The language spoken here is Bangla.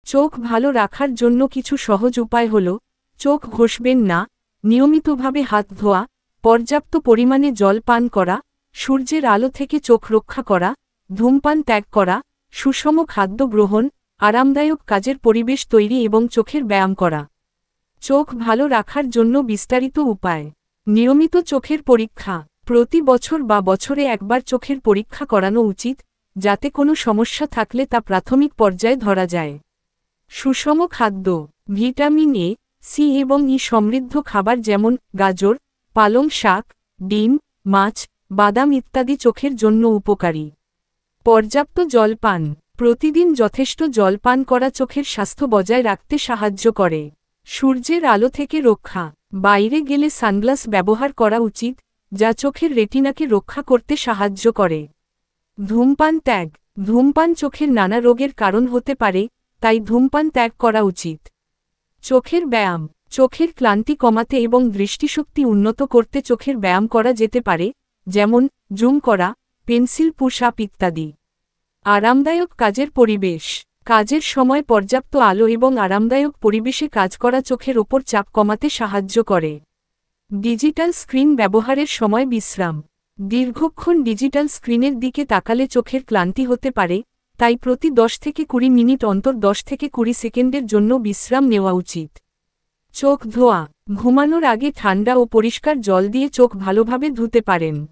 চোখ ভালো রাখার জন্য কিছু সহজ উপায় হল, চোখ ঘষবেন না, নিয়মিতভাবে হাত ধোয়া, পর্যাপ্ত পরিমাণে জল পান করা, সূর্যের আলো থেকে চোখ রক্ষা করা, ধূমপান ত্যাগ করা, সুষম খাদ্য গ্রহণ, আরামদায়ক কাজের পরিবেশ তৈরি এবং চোখের ব্যায়াম করা। চোখ ভালো রাখার জন্য বিস্তারিত উপায়। নিয়মিত চোখের পরীক্ষা। প্রতি বছর বা বছরে একবার চোখের পরীক্ষা করানো উচিত, যাতে কোনো সমস্যা থাকলে তা প্রাথমিক পর্যায়ে ধরা যায়। সুষম খাদ্য। ভিটামিন এ, সি এবং ই সমৃদ্ধ খাবার যেমন গাজর, পালং শাক, ডিম, মাছ, বাদাম ইত্যাদি চোখের জন্য উপকারী। পর্যাপ্ত জল পান। প্রতিদিন যথেষ্ট জল পান করা চোখের স্বাস্থ্য বজায় রাখতে সাহায্য করে। সূর্যের আলো থেকে রক্ষা। বাইরে গেলে সানগ্লাস ব্যবহার করা উচিত, যা চোখের রেটিনাকে রক্ষা করতে সাহায্য করে। ধূমপান ত্যাগ। ধূমপান চোখের নানা রোগের কারণ হতে পারে, তাই ধূমপান ত্যাগ করা উচিত। চোখের ব্যায়াম। চোখের ক্লান্তি কমাতে এবং দৃষ্টিশক্তি উন্নত করতে চোখের ব্যায়াম করা যেতে পারে, যেমন জুম করা, পেন্সিল পুশ আপ ইত্যাদি। আরামদায়ক কাজের পরিবেশ। কাজের সময় পর্যাপ্ত আলো এবং আরামদায়ক পরিবেশে কাজ করা চোখের ওপর চাপ কমাতে সাহায্য করে। ডিজিটাল স্ক্রিন ব্যবহারের সময় বিশ্রাম। দীর্ঘক্ষণ ডিজিটাল স্ক্রিনের দিকে তাকালে চোখের ক্লান্তি হতে পারে, তাই প্রতি 10 থেকে 20 মিনিট অন্তর 10 থেকে 20 সেকেন্ডের জন্য বিশ্রাম নেওয়া উচিত। চোখ ধোয়া। ঘুমানোর আগে ঠান্ডা ও পরিষ্কার জল দিয়ে চোখ ভালোভাবে ধুতে পারেন।